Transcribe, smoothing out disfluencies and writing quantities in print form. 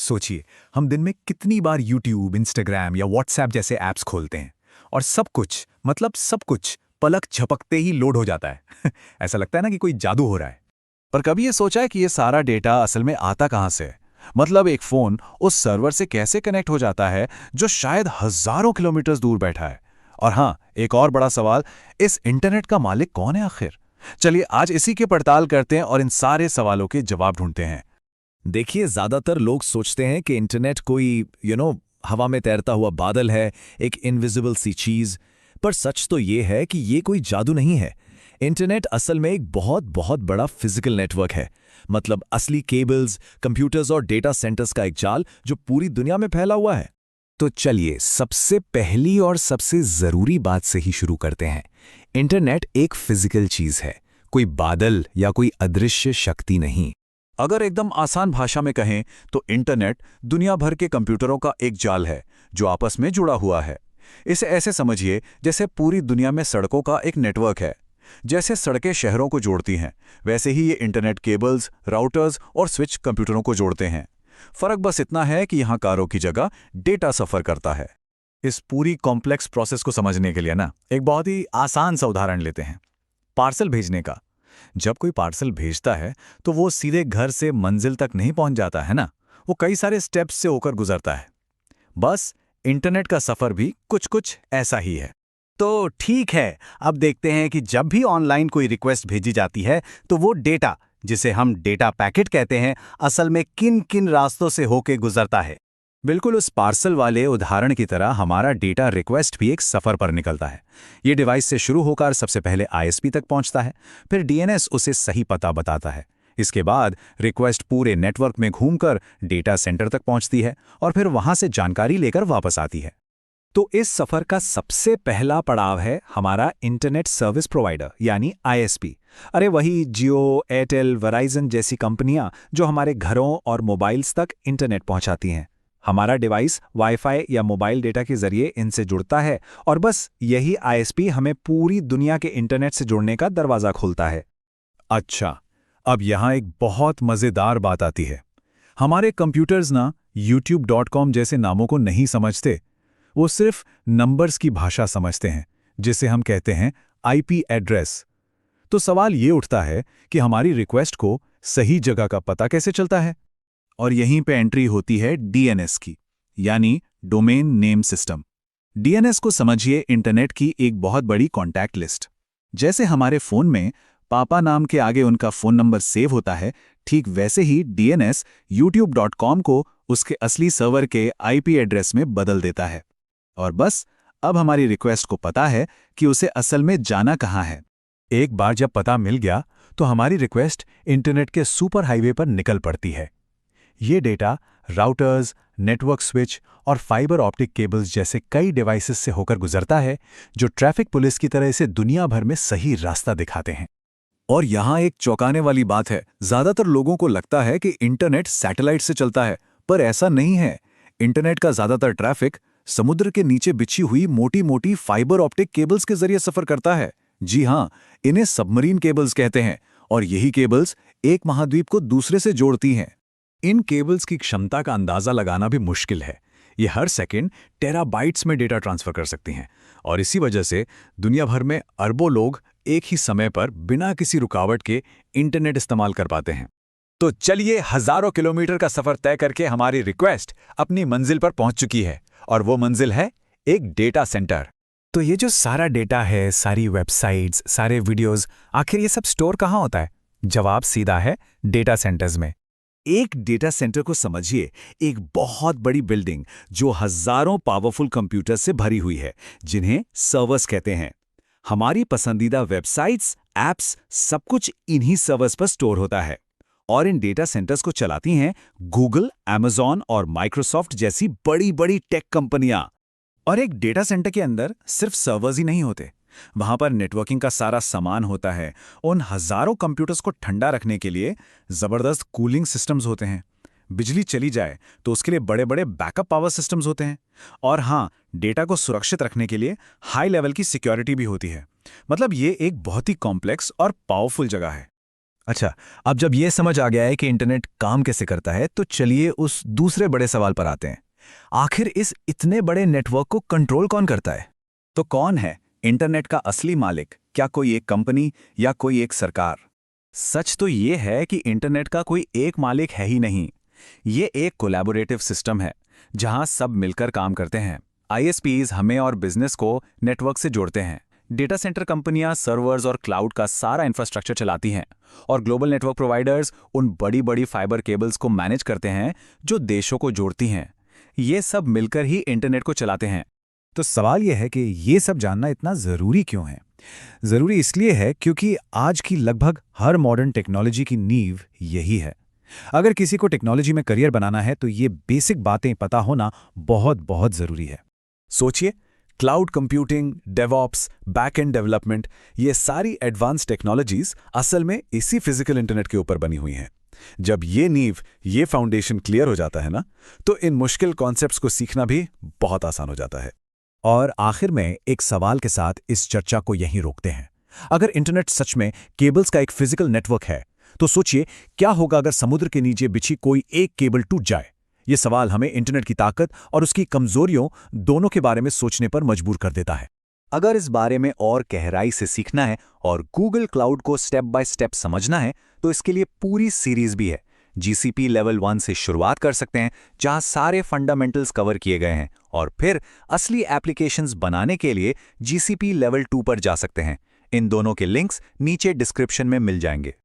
सोचिए, हम दिन में कितनी बार यूट्यूब, इंस्टाग्राम या व्हाट्सएप जैसे ऐप्स खोलते हैं और सब कुछ, मतलब सब कुछ पलक झपकते ही लोड हो जाता है। ऐसा लगता है ना कि कोई जादू हो रहा है। पर कभी ये सोचा है कि ये सारा डेटा असल में आता कहाँ से है? मतलब एक फोन उस सर्वर से कैसे कनेक्ट हो जाता है जो शायद हजारों किलोमीटर दूर बैठा है? और हाँ, एक और बड़ा सवाल, इस इंटरनेट का मालिक कौन है आखिर? चलिए आज इसी की पड़ताल करते हैं और इन सारे सवालों के जवाब ढूंढते हैं। देखिए, ज्यादातर लोग सोचते हैं कि इंटरनेट कोई हवा में तैरता हुआ बादल है, एक इनविजिबल सी चीज। पर सच तो ये है कि ये कोई जादू नहीं है। इंटरनेट असल में एक बहुत बहुत बड़ा फिजिकल नेटवर्क है। मतलब असली केबल्स, कंप्यूटर्स और डेटा सेंटर्स का एक जाल जो पूरी दुनिया में फैला हुआ है। तो चलिए सबसे पहली और सबसे जरूरी बात से ही शुरू करते हैं। इंटरनेट एक फिजिकल चीज है, कोई बादल या कोई अदृश्य शक्ति नहीं। अगर एकदम आसान भाषा में कहें तो इंटरनेट दुनिया भर के कंप्यूटरों का एक जाल है जो आपस में जुड़ा हुआ है। इसे ऐसे समझिए जैसे पूरी दुनिया में सड़कों का एक नेटवर्क है। जैसे सड़कें शहरों को जोड़ती हैं, वैसे ही ये इंटरनेट केबल्स, राउटर्स और स्विच कंप्यूटरों को जोड़ते हैं। फर्क बस इतना है कि यहाँ कारों की जगह डेटा सफर करता है। इस पूरी कॉम्प्लेक्स प्रोसेस को समझने के लिए ना एक बहुत ही आसान सा उदाहरण लेते हैं, पार्सल भेजने का। जब कोई पार्सल भेजता है तो वो सीधे घर से मंजिल तक नहीं पहुंच जाता है ना, वो कई सारे स्टेप्स से होकर गुजरता है। बस इंटरनेट का सफर भी कुछ कुछ ऐसा ही है। तो ठीक है, अब देखते हैं कि जब भी ऑनलाइन कोई रिक्वेस्ट भेजी जाती है तो वो डेटा, जिसे हम डेटा पैकेट कहते हैं, असल में किन किन रास्तों से होके गुजरता है। बिल्कुल उस पार्सल वाले उदाहरण की तरह हमारा डेटा रिक्वेस्ट भी एक सफर पर निकलता है। ये डिवाइस से शुरू होकर सबसे पहले आईएसपी तक पहुंचता है, फिर डीएनएस उसे सही पता बताता है। इसके बाद रिक्वेस्ट पूरे नेटवर्क में घूमकर डेटा सेंटर तक पहुंचती है और फिर वहां से जानकारी लेकर वापस आती है। तो इस सफर का सबसे पहला पड़ाव है हमारा इंटरनेट सर्विस प्रोवाइडर यानी आईएसपी। अरे वही जियो, एयरटेल, वेराइजन जैसी कंपनियां जो हमारे घरों और मोबाइल्स तक इंटरनेट पहुंचाती हैं। हमारा डिवाइस वाईफाई या मोबाइल डेटा के जरिए इनसे जुड़ता है और बस यही आईएसपी हमें पूरी दुनिया के इंटरनेट से जुड़ने का दरवाजा खोलता है। अच्छा, अब यहाँ एक बहुत मजेदार बात आती है। हमारे कंप्यूटर्स ना youtube.com जैसे नामों को नहीं समझते, वो सिर्फ नंबर्स की भाषा समझते हैं, जिसे हम कहते हैं आईपी एड्रेस। तो सवाल ये उठता है कि हमारी रिक्वेस्ट को सही जगह का पता कैसे चलता है? और यहीं पे एंट्री होती है डीएनएस की, यानी डोमेन नेम सिस्टम। डीएनएस को समझिए इंटरनेट की एक बहुत बड़ी कॉन्टैक्ट लिस्ट। जैसे हमारे फोन में पापा नाम के आगे उनका फोन नंबर सेव होता है, ठीक वैसे ही डीएनएस youtube.com को उसके असली सर्वर के आईपी एड्रेस में बदल देता है। और बस अब हमारी रिक्वेस्ट को पता है कि उसे असल में जाना कहाँ है। एक बार जब पता मिल गया तो हमारी रिक्वेस्ट इंटरनेट के सुपर हाईवे पर निकल पड़ती है। ये डेटा राउटर्स, नेटवर्क स्विच और फाइबर ऑप्टिक केबल्स जैसे कई डिवाइसेस से होकर गुजरता है, जो ट्रैफिक पुलिस की तरह इसे दुनिया भर में सही रास्ता दिखाते हैं। और यहाँ एक चौंकाने वाली बात है, ज्यादातर लोगों को लगता है कि इंटरनेट सैटेलाइट से चलता है, पर ऐसा नहीं है। इंटरनेट का ज्यादातर ट्रैफिक समुद्र के नीचे बिछी हुई मोटी मोटी फाइबर ऑप्टिक केबल्स के जरिए सफर करता है। जी हाँ, इन्हें सबमरीन केबल्स कहते हैं और यही केबल्स एक महाद्वीप को दूसरे से जोड़ती हैं। इन केबल्स की क्षमता का अंदाजा लगाना भी मुश्किल है। ये हर सेकंड टेराबाइट्स में डेटा ट्रांसफर कर सकती हैं और इसी वजह से दुनिया भर में अरबों लोग एक ही समय पर बिना किसी रुकावट के इंटरनेट इस्तेमाल कर पाते हैं। तो चलिए, हजारों किलोमीटर का सफर तय करके हमारी रिक्वेस्ट अपनी मंजिल पर पहुंच चुकी है और वो मंजिल है एक डेटा सेंटर। तो ये जो सारा डेटा है, सारी वेबसाइट्स, सारे वीडियोस, आखिर ये सब स्टोर कहाँ होता है? जवाब सीधा है, डेटा सेंटर्स में। एक डेटा सेंटर को समझिए एक बहुत बड़ी बिल्डिंग जो हजारों पावरफुल कंप्यूटर से भरी हुई है, जिन्हें सर्वर्स कहते हैं। हमारी पसंदीदा वेबसाइट्स, एप्स, सब कुछ इन्हीं सर्वर्स पर स्टोर होता है और इन डेटा सेंटर्स को चलाती हैं गूगल, अमेज़न और माइक्रोसॉफ्ट जैसी बड़ी बड़ी टेक कंपनियां। और एक डेटा सेंटर के अंदर सिर्फ सर्वर्स ही नहीं होते, वहां पर नेटवर्किंग का सारा सामान होता है। उन हजारों कंप्यूटर्स को ठंडा रखने के लिए जबरदस्त कूलिंग सिस्टम्स होते हैं। बिजली चली जाए तो उसके लिए बड़े बड़े बैकअप पावर सिस्टम्स होते हैं। और हाँ, डेटा को सुरक्षित रखने के लिए हाई लेवल की सिक्योरिटी भी होती है। मतलब ये एक बहुत ही कॉम्प्लेक्स और पावरफुल जगह है। अच्छा, अब जब ये समझ आ गया है कि इंटरनेट काम कैसे करता है, तो चलिए उस दूसरे बड़े सवाल पर आते हैं। आखिर इस इतने बड़े नेटवर्क को कंट्रोल कौन करता है? तो कौन है इंटरनेट का असली मालिक? क्या कोई एक कंपनी या कोई एक सरकार? सच तो ये है कि इंटरनेट का कोई एक मालिक है ही नहीं। ये एक कोलैबोरेटिव सिस्टम है जहां सब मिलकर काम करते हैं। आईएसपीज हमें और बिजनेस को नेटवर्क से जोड़ते हैं। डेटा सेंटर कंपनियां सर्वर्स और क्लाउड का सारा इंफ्रास्ट्रक्चर चलाती हैं, और ग्लोबल नेटवर्क प्रोवाइडर्स उन बड़ी बड़ी फाइबर केबल्स को मैनेज करते हैं जो देशों को जोड़ती हैं। ये सब मिलकर ही इंटरनेट को चलाते हैं। तो सवाल यह है कि ये सब जानना इतना ज़रूरी क्यों है? ज़रूरी इसलिए है क्योंकि आज की लगभग हर मॉडर्न टेक्नोलॉजी की नींव यही है। अगर किसी को टेक्नोलॉजी में करियर बनाना है तो ये बेसिक बातें पता होना बहुत बहुत ज़रूरी है। सोचिए, cloud computing, DevOps, back and development, ये सारी एडवांस टेक्नोलॉजीज असल में इसी फिजिकल इंटरनेट के ऊपर बनी हुई हैं। जब ये नींव, ये फाउंडेशन क्लियर हो जाता है ना, तो इन मुश्किल कॉन्सेप्ट्स को सीखना भी बहुत आसान हो जाता है। और आखिर में एक सवाल के साथ इस चर्चा को यहीं रोकते हैं। अगर इंटरनेट सच में केबल्स का एक फिजिकल नेटवर्क है, तो सोचिए क्या होगा अगर समुद्र के नीचे बिछी कोई एक केबल टूट जाए। ये सवाल हमें इंटरनेट की ताकत और उसकी कमजोरियों दोनों के बारे में सोचने पर मजबूर कर देता है। अगर इस बारे में और गहराई से सीखना है और गूगल क्लाउड को स्टेप बाय स्टेप समझना है, तो इसके लिए पूरी सीरीज भी है। जीसीपी लेवल 1 से शुरुआत कर सकते हैं, जहां सारे फंडामेंटल्स कवर किए गए हैं, और फिर असली एप्लीकेशंस बनाने के लिए जीसीपी लेवल 2 पर जा सकते हैं। इन दोनों के लिंक्स नीचे डिस्क्रिप्शन में मिल जाएंगे।